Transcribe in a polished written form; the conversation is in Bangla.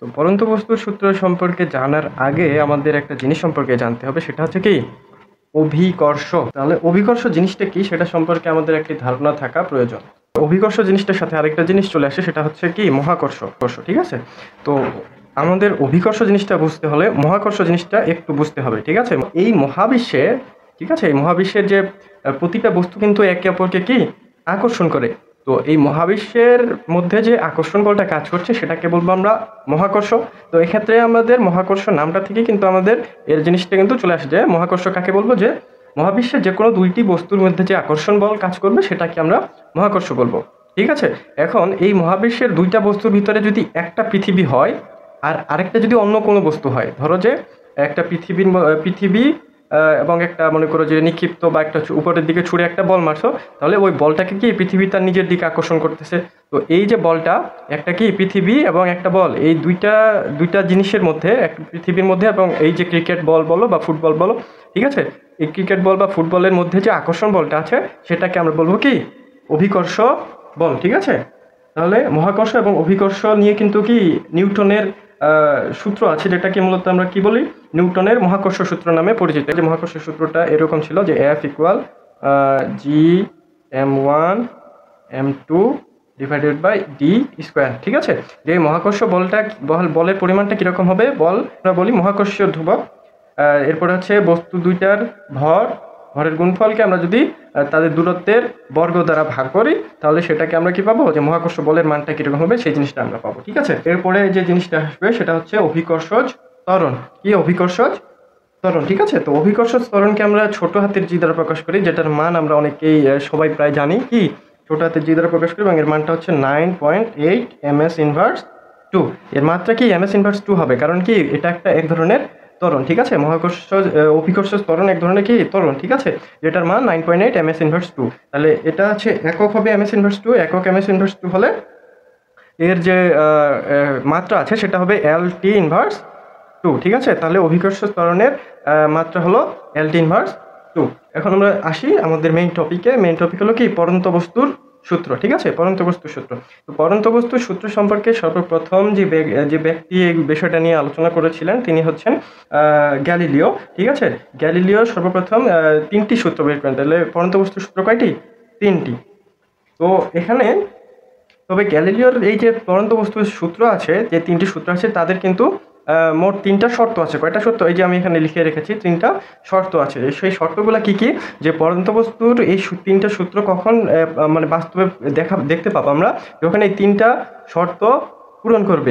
তো পরন্ত বস্তুর সূত্র সম্পর্কে জানার আগে আমাদের একটা জিনিস সম্পর্কে জানতে হবে, সেটা হচ্ছে কি অভিকর্ষ। তাহলে অভিকর্ষ জিনিসটা কি সেটা সম্পর্কে আমাদের একটি ধারণা থাকা প্রয়োজন। অভিকর্ষ জিনিসটার সাথে আরেকটা জিনিস চলে আসে, সেটা হচ্ছে কি মহাকর্ষ। ঠিক আছে, তো আমাদের অভিকর্ষ জিনিসটা বুঝতে হলে মহাকর্ষ জিনিসটা একটু বুঝতে হবে। ঠিক আছে, এই মহাবিশ্বে, ঠিক আছে, এই মহাবিশ্বের যে প্রতিটা বস্তু কিন্তু একে অপরকে কি আকর্ষণ করে। তো এই মহাবিশ্বের মধ্যে যে আকর্ষণ বলটা কাজ করছে সেটাকে বলবো আমরা মহাকর্ষ। তো এক্ষেত্রে আমাদের মহাকর্ষ নামটা থেকে কিন্তু আমাদের এর জিনিসটা কিন্তু চলে আসে যে মহাকর্ষ কাকে বলবো, যে মহাবিশ্বের যে কোনো দুইটি বস্তুর মধ্যে যে আকর্ষণ বল কাজ করবে সেটাকে আমরা মহাকর্ষ বলবো। ঠিক আছে, এখন এই মহাবিশ্বের দুইটা বস্তুর ভিতরে যদি একটা পৃথিবী হয় আর আরেকটা যদি অন্য কোনো বস্তু হয়, ধরো যে একটা পৃথিবী এবং একটা মনে করো যে নিক্ষিপ্ত বা একটা উপরের দিকে ছুঁড়ে একটা বল মারছো, তাহলে ওই বলটাকে কি পৃথিবী তার নিজের দিকে আকর্ষণ করতেছে। তো এই যে বলটা একটা কি পৃথিবী এবং একটা বল, এই দুইটা জিনিসের মধ্যে, এক পৃথিবীর মধ্যে এবং এই যে ক্রিকেট বল বলো বা ফুটবল বলো, ঠিক আছে, এই ক্রিকেট বল বা ফুটবলের মধ্যে যে আকর্ষণ বলটা আছে সেটাকে আমরা বলবো কি অভিকর্ষ বল। ঠিক আছে, তাহলে মহাকর্ষ এবং অভিকর্ষ নিয়ে কিন্তু কি নিউটনের সূত্র আছে, যেটাকে মূলত আমরা কি বলি নিউটনের মহাকর্ষ সূত্র নামে পরিচিত। যে মহাকর্ষ সূত্রটা এরকম ছিল যে F equal g m1 m2 divided by d square. ঠিক আছে, যে মহাকর্ষ বলের পরিমাণটা কীরকম হবে, আমরা বলি মহাকর্ষীয় ধ্রুবক। এরপরে হচ্ছে বস্তু দুইটার ভরের গুণফলকে আমরা যদি তাদের দূরত্বের বর্গ দ্বারা ভাগ করি, তাহলে সেটাকে আমরা কি পাবো, যে মহাকর্ষ বলের মানটা কীরকম হবে সেই জিনিসটা আমরা পাবো। ঠিক আছে, এরপরে যে জিনিসটা আসবে সেটা হচ্ছে অভিকর্ষজ ত্বরণ। কি অভিকর্ষজ ত্বরণ? ঠিক আছে, তো অভিকর্ষজ ত্বরণকে আমরা ছোট হাতের জি দ্বারা প্রকাশ করি, যেটার মান আমরা অনেকেই সবাই প্রায় জানি, কি ছোট হাতের জি দ্বারা প্রকাশ করি, এবং এর মানটা হচ্ছে 9.8 ms−2। এর মাত্রা কি ms−2 হবে, কারণ কি এটা এক ধরনের ত্বরণ। ঠিক আছে, অভিকর্ষ ত্বরণ এক ধরনের কি ত্বরণ। ঠিক আছে, যেটার মান 9.8 ms−2। তাহলে এটা হচ্ছে একক হবে ms−2। একক ms−2 হলে এর যে মাত্রা আছে সেটা হবে LT−2। ঠিক আছে, তাহলে অভিকর্ষ ত্বরণের মাত্রা হলো LT−2। এখন আমরা আসি আমাদের মেইন টপিকে। মেইন টপিক হলো কি পরন্ত বস্তুর সূত্র। ঠিক আছে, পরন্ত বস্তুর সূত্র। তো পরন্ত বস্তুর সূত্র সম্পর্কে সর্বপ্রথম যে ব্যক্তি এই বিষয়টা নিয়ে আলোচনা করেছিলেন তিনি হচ্ছেন গ্যালিলিও। ঠিক আছে, গ্যালিলিও সর্বপ্রথম 3টি সূত্র বের করেন। তাহলে পরন্ত বস্তুর সূত্র কয়টি? 3টি। তো এখানে তবে গ্যালিলিওর এই যে পরন্ত বস্তুর সূত্র আছে, যে 3টি সূত্র আছে, তাদের কিন্তু মোট 3টা শর্ত আছে। কয়টা শর্ত? এই যে আমি এখানে লিখে রেখেছি 3টা শর্ত আছে। সেই শর্তগুলো কি কি, যে পরন্ত বস্তুর এই 3টা সূত্র কখন মানে বাস্তবে দেখতে পাবো আমরা, যখন এই 3টা শর্ত পূরণ করবে।